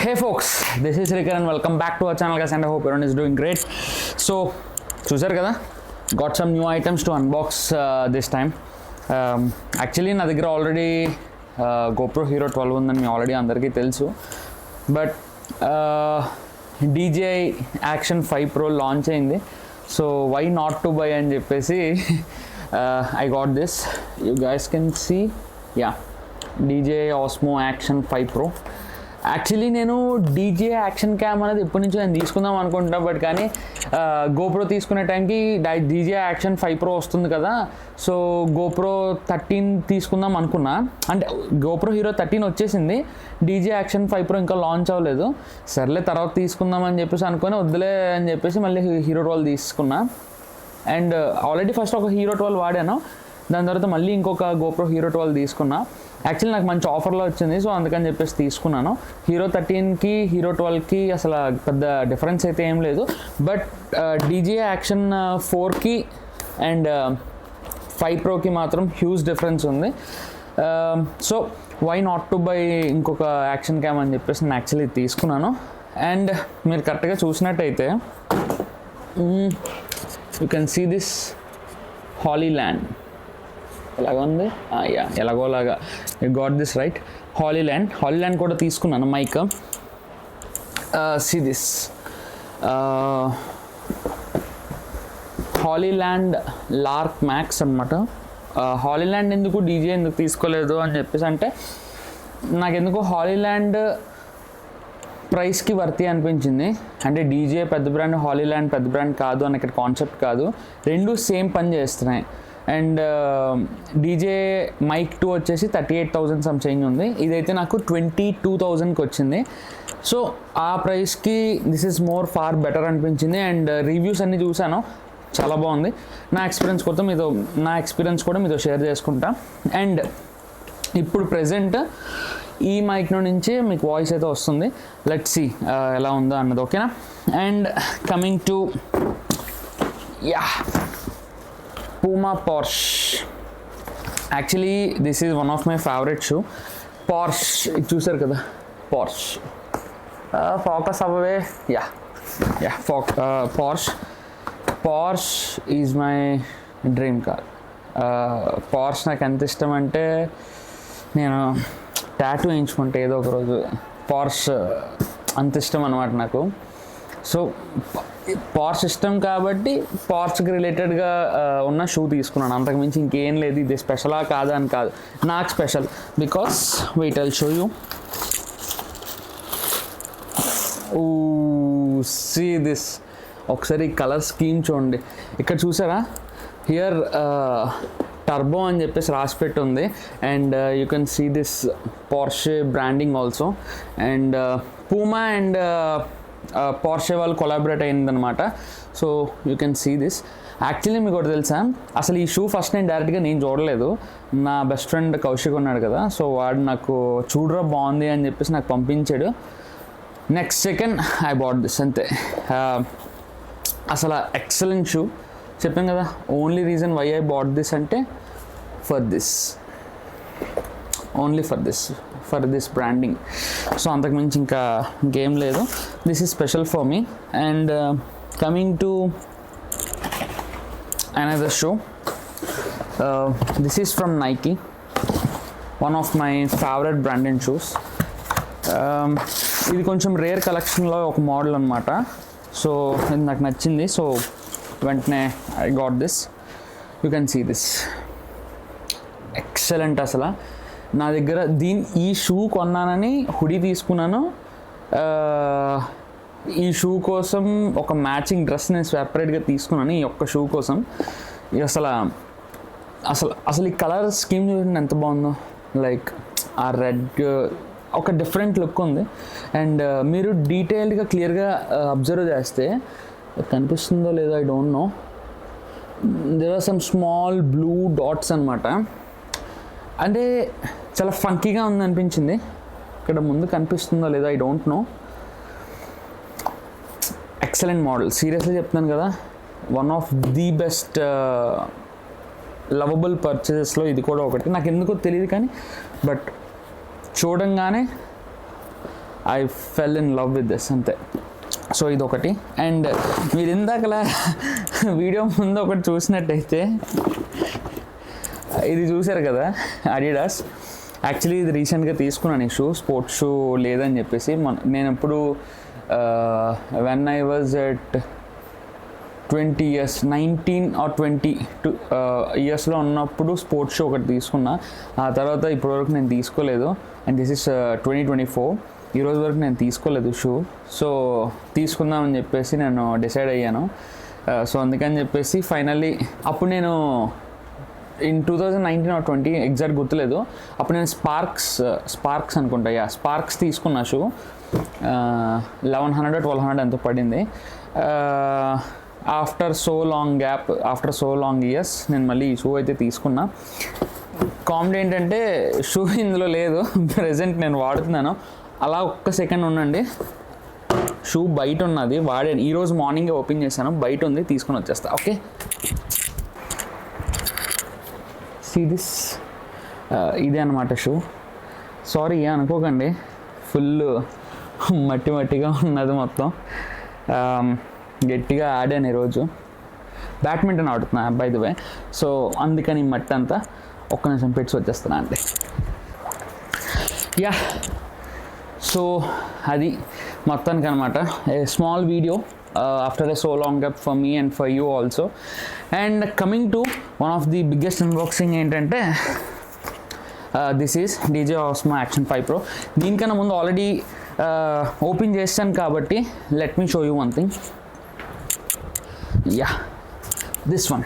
Hey folks, this is Ricker and welcome back to our channel guys, and I hope everyone is doing great. So, చూసారు కదా, got some new items to unbox this time. Actually నా దగ్గర already GoPro Hero 12 ఉందని మీ already అందరికీ తెలుసు, but DJI Action 5 Pro launch అయింది. So why not to buy అని చెప్పేసి I got this. You guys can see, yeah, DJI Osmo Action 5 Pro. Actually నేను DJI action cam అనేది ఎప్పటి నుంచో నేను తీసుకుందాం అనుకుంటున్నా, బట్ కానీ GoPro తీసుకునే టైంకి DJI యాక్షన్ 5 Pro వస్తుంది కదా, సో GoPro 13 తీసుకుందాం అనుకున్నా. అంటే GoPro Hero 13 వచ్చేసింది, DJI యాక్షన్ 5 Pro ఇంకా లాంచ్ అవ్వలేదు. సర్లే తర్వాత తీసుకుందాం అని చెప్పేసి అనుకొని వద్దులే అని చెప్పేసి మళ్ళీ Hero 12 తీసుకున్నా. అండ్ ఆల్రెడీ ఫస్ట్ ఒక Hero 12 వాడాను, దాని తర్వాత మళ్ళీ ఇంకొక GoPro Hero 12 తీసుకున్నా. యాక్చువల్లీ నాకు మంచి ఆఫర్లో వచ్చింది, సో అందుకని చెప్పేసి తీసుకున్నాను. Hero 13కి Hero 12కి అసలు పెద్ద డిఫరెన్స్ అయితే ఏం లేదు, బట్ DJI యాక్షన్ 4కి అండ్ 5 Proకి మాత్రం హ్యూజ్ డిఫరెన్స్ ఉంది. So why not to buy ఇంకొక యాక్షన్ క్యామ్ అని చెప్పేసి నేను యాక్చువల్లీ తీసుకున్నాను. అండ్ మీరు కరెక్ట్గా చూసినట్టయితే you can see this Hollyland ఎలాగ ఉంది, ఎలాగోలాగా you got this right. Hollyland కూడా తీసుకున్నాను mic. See this Hollyland Lark Max అనమాట. హాలీల్యాండ్ ఎందుకు DJI ఎందుకు తీసుకోలేదు అని చెప్పేసి అంటే, నాకెందుకు హాలీల్యాండ్ ప్రైస్కి వర్తి అనిపించింది. అంటే DJI పెద్ద బ్రాండ్, హాలీల్యాండ్ పెద్ద బ్రాండ్ కాదు అని ఇక్కడ కాన్సెప్ట్ కాదు, రెండు సేమ్ పని చేస్తున్నాయి. అండ్ DJI మైక్ 2 వచ్చేసి 38,000 సమ్ చేంజ్ ఉంది, ఇదైతే నాకు 22,000కి వచ్చింది. సో ఆ ప్రైస్కి దిస్ ఈజ్ ఫార్ బెటర్ అనిపించింది. అండ్ రివ్యూస్ అన్నీ చూశాను, చాలా బాగుంది. నా ఎక్స్పీరియన్స్ కూడా మీతో షేర్ చేసుకుంటా. అండ్ ఇప్పుడు ప్రెజెంట్ ఈ మైక్ నుంచి మీకు వాయిస్ అయితే వస్తుంది. లెట్స్ సీ ఎలా ఉందో అన్నది, ఓకేనా. And coming to Puma Porsche. Actually this is one of my favorite shoe. Porsche చూసారు కదా, Porsche ఫోకస్ అవ్వవే, Porsche is my dream car. Porsche నాకు ఎంత ఇష్టం అంటే, నేను టాటూ వేయించుకుంటే ఏదో ఒక రోజు Porsche అంత ఇష్టం అనమాట నాకు. సో Porsche ఇష్టం కాబట్టి Porscheకి రిలేటెడ్గా ఉన్న షూ తీసుకున్నాను, అంతకుమించి ఇంకేం లేదు. ఇది స్పెషలా కాదా అని కాదు, నాకు special because wait I'll show you. See this, ఒకసారి కలర్ స్కీమ్ చూడండి. ఇక్కడ చూసారా, హియర్ టర్బో అని చెప్పేసి రాసి పెట్టి ఉంది. And you can see this Porsche branding also. And Puma and Porsche వాళ్ళు కొలాబరేట్ అయిందనమాట. So you can see this. Actually మీకు ఒకటి తెలుసా, అసలు ఈ షూ ఫస్ట్ నేను డైరెక్ట్గా నేను చూడలేదు, నా బెస్ట్ ఫ్రెండ్ కౌశిక్ ఉన్నాడు కదా, సో వాడు నాకు చూడరా బాగుంది అని చెప్పేసి నాకు పంపించాడు. Next second I bought this, అంతే. అసలు ఎక్సలెంట్ షూ, చెప్పాను కదా. Only reason why I bought this అంటే only for this branding. So అంతకుమించి ఇంకేం లేదు. This is special for me. And coming to another shoe, this is from Nike, one of my favourite branded shoes. ఇది కొంచెం rare కలెక్షన్లో ఒక model అనమాట. So ఇది నాకు నచ్చింది, సో వెంటనే I got this. You can see this, excellent. అసలు నా దగ్గర ఈ షూ కొన్నానని హుడీ తీసుకున్నాను. ఈ షూ కోసం ఒక మ్యాచింగ్ డ్రెస్ నేను సెపరేట్గా తీసుకున్నాను ఈ ఒక్క షూ కోసం. అసలు ఈ కలర్ స్కీమ్ చూడండి ఎంత బాగుందో, లైక్ ఆ రెడ్ ఒక డిఫరెంట్ లుక్ ఉంది. అండ్ మీరు డీటెయిల్డ్గా క్లియర్గా అబ్జర్వ్ చేస్తే కనిపిస్తుందో లేదో I don't know, there are some small blue dots అనమాట. అంటే చాలా ఫంకీగా ఉంది అనిపించింది. ఇక్కడ ముందు కనిపిస్తుందో లేదో I don't know. Excellent model, seriously చెప్తున్నాను కదా, one of the best lovable పర్చేసెస్లో ఇది కూడా ఒకటి. నాకు ఎందుకో తెలియదు కానీ, బట్ చూడంగానే I fell in love with this అంతే. సో ఇదొకటి. అండ్ మీరు ఇందాకలా వీడియో ముందు ఒకటి చూసినట్టయితే ఇది చూసారు కదా, అడిడాస్. యాక్చువల్లీ ఇది రీసెంట్గా తీసుకున్నాను ఈ షూ, స్పోర్ట్స్ షూ లేదని చెప్పేసి. నేను ఎప్పుడు when I was at 20 years 19 or 20 ఇయర్స్లో ఉన్నప్పుడు స్పోర్ట్స్ షూ ఒకటి తీసుకున్నా. ఆ తర్వాత ఇప్పటివరకు నేను తీసుకోలేదు. And this is 2024. ఈరోజు వరకు నేను తీసుకోలేదు షూ. సో తీసుకుందామని చెప్పేసి నేను డిసైడ్ అయ్యాను. సో అందుకని చెప్పేసి ఫైనల్లీ అప్పుడు నేను ఇన్ 2019 or 20 ఎగ్జాక్ట్ గుర్తులేదు, అప్పుడు నేను స్పార్క్స్ అనుకుంటా, స్పార్క్స్ తీసుకున్నా షూ. 1100 1200 ఎంతో పడింది. After so long gap, after so long years నేను మళ్ళీ ఈ షూ అయితే తీసుకున్నా. కామెడీ ఏంటంటే షూ ఇందులో లేదు, ప్రజెంట్ నేను వాడుతున్నాను. అలా ఒక్క సెకండ్ ఉండండి, షూ బయట ఉన్నది, వాడాను ఈరోజు మార్నింగే ఓపెన్ చేశాను, బయట ఉంది, తీసుకొని వచ్చేస్తా. ఓకే, సీ దిస్, ఇదే అనమాట షూ. సారీ అనుకోకండి, ఫుల్ మట్టిగా ఉన్నది మొత్తం. గట్టిగా ఆడాను ఈరోజు, బ్యాడ్మింటన్ ఆడుతున్నా బై ది వే. సో అందుకని మట్టి అంతా ఒక్క నిమిషం పెట్టి వచ్చేస్తున్నా అండి. యా, సో అది మొత్తానికి అనమాట a small video after a so long gap for me and for you also. And coming to one of the biggest unboxing ఏంటంటే this is DJI Osmo action 5 Pro. దీనికన్నా ముందు ఆల్రెడీ ఓపెన్ చేస్తాను కాబట్టి let me show you one thing. Yeah, this one,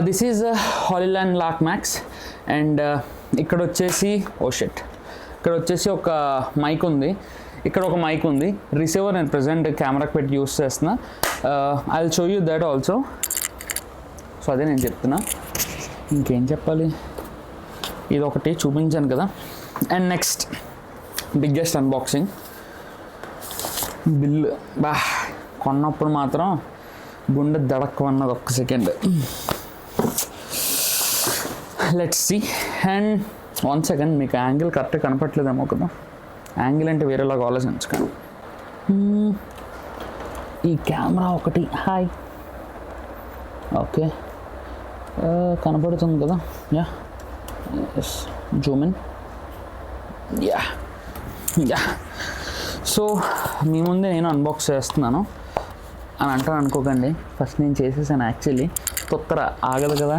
this is Hollyland Lark Max. And ఇక్కడ వచ్చేసి ఇక్కడ వచ్చేసి ఒక మైక్ ఉంది, ఇక్కడ ఒక మైక్ ఉంది, రిసీవర్ నేను ప్రజెంట్ కెమెరాకి పెట్టి యూస్ చేస్తున్నా. I will show you that also. So అదే నేను చెప్తున్నా, ఇంకేం చెప్పాలి, ఇది ఒకటి చూపించాను కదా. And next biggest unboxing, bill. కొన్నప్పుడు మాత్రం గుండె దడక్కు అన్నది ఒక్క second. Let's see. And 1 second, మీకు యాంగిల్ కరెక్ట్గా కనపట్లేదేమో కదా, యాంగిల్ అంటే వేరేలాగా ఆలోచించకండి. ఈ కెమెరా ఒకటి, హాయ్, ఓకే కనపడుతుంది కదా. Yeah, zoom in. Yeah, so మీ ముందే నేను అన్బాక్స్ చేస్తున్నాను అని అంటాను అనుకోకండి, ఫస్ట్ నేను చేసేసాను. యాక్చువల్లీ తొత్తర ఆగదు కదా.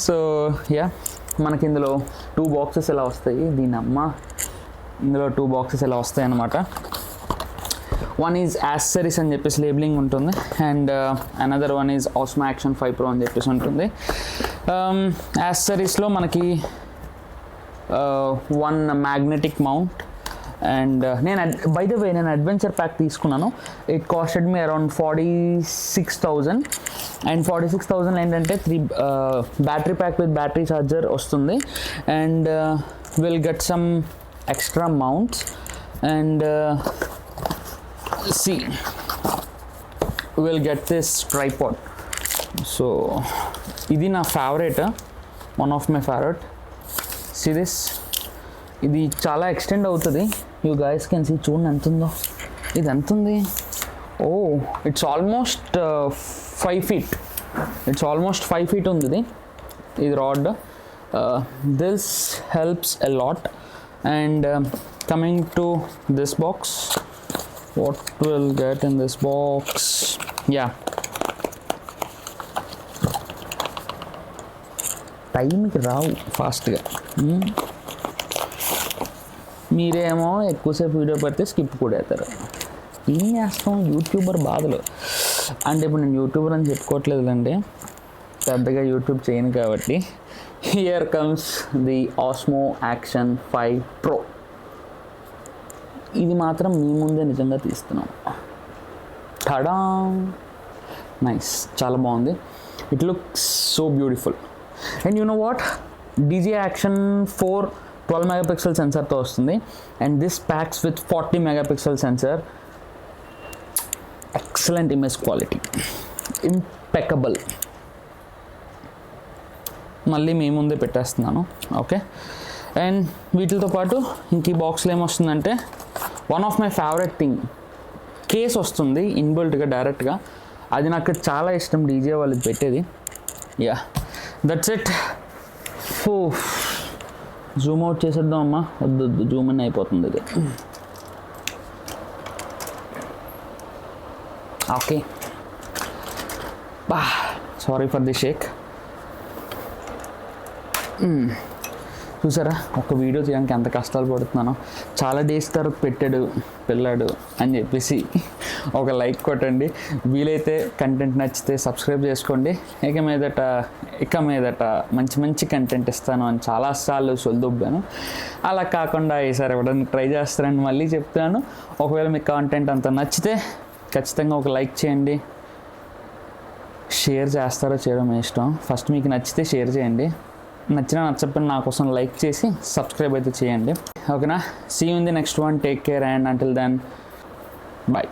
సో యా, మనకి ఇందులో 2 boxes ఎలా వస్తాయి, దీని అమ్మ, ఇందులో 2 boxes ఎలా వస్తాయి అన్నమాట. వన్ ఈజ్ యాక్సెసరీస్ అని చెప్పేసి లేబులింగ్ ఉంటుంది, and another one is Osmo action 5 Pro అని చెప్పేసి ఉంటుంది. యాక్సెసరీస్లో మనకి 1 magnetic mount. అండ్ నేను బై ద వే నేను అడ్వెంచర్ ప్యాక్ తీసుకున్నాను. It costed me around 46,000. And 46,000 ఏంటంటే 3 battery pack with battery charger వస్తుంది. And will get some extra mounts. And see will get this tripod. So ఇది నా favourite, one of my favourite. See this, ఇది చాలా extend అవుతుంది. You guys can see, చూడండి ఎంత ఉందో, ఇది ఎంత ఉంది. Oh, it's almost 5 feet. It's almost 5 feet ఉంది ఇది rod. This helps a lot. And coming to this box, what will get in this box. Yeah, టైంకి రావు ఫాస్ట్గా. మీరేమో ఎక్కువసేపు వీడియో పెడితే స్కిప్ కూడా అవుతారు. ఏం చేస్తాం, యూట్యూబర్ బాధలు. అంటే ఇప్పుడు నేను యూట్యూబర్ అని చెప్పుకోవట్లేదులేండి, పెద్దగా యూట్యూబ్ చేయను కాబట్టి. Here comes the Osmo action 5 Pro. ఇది మాత్రం మీ ముందే నిజంగా తీస్తున్నాం. టడా, నైస్, చాలా బాగుంది. It looks so beautiful. And you know what, DJ action 4 12 megapixel సెన్సార్తో వస్తుంది. And this packs with 40 megapixel sensor. Excellent image quality, impeccable. మళ్ళీ మీ ముందే పెట్టేస్తున్నాను. ఓకే, అండ్ వీటితో పాటు ఇంక ఈ బాక్స్లో ఏమొస్తుందంటే one of my favourite thing, case వస్తుంది ఇన్బిల్ట్గా డైరెక్ట్గా. అది నాకు చాలా ఇష్టం డీజే వాళ్ళకి పెట్టేది. Yeah, that's it. Zoom out చేసేద్దాం అమ్మా. వద్దు జూమ్ ఇన్ అయిపోతుంది ఇది. Okay, sorry for the Sheikh. చూసారా ఒక వీడియో చేయడానికి ఎంత కష్టాలు పడుతున్నానో. చాలా డేస్ తర్వాత పెట్టాడు పిల్లాడు అని చెప్పేసి ఒక లైక్ కొట్టండి. వీలైతే కంటెంట్ నచ్చితే సబ్స్క్రైబ్ చేసుకోండి. ఇక మీదట మంచి మంచి కంటెంట్ ఇస్తాను అని చాలాసార్లు సొల్దొబ్బాను. అలా కాకుండా ఈసారి ఎవడన్నా ట్రై చేస్తారని మళ్ళీ చెప్తున్నాను. ఒకవేళ మీకు కాంటెంట్ అంత నచ్చితే ఖచ్చితంగా ఒక లైక్ చేయండి. షేర్ చేస్తారో చేయడం మీ ఇష్టం. ఫస్ట్ మీకు నచ్చితే షేర్ చేయండి, నచ్చకపోయినా నా కోసం లైక్ చేసి సబ్స్క్రైబ్ అయితే చేయండి. ఓకేనా? See you in the next one. Take care and until then by.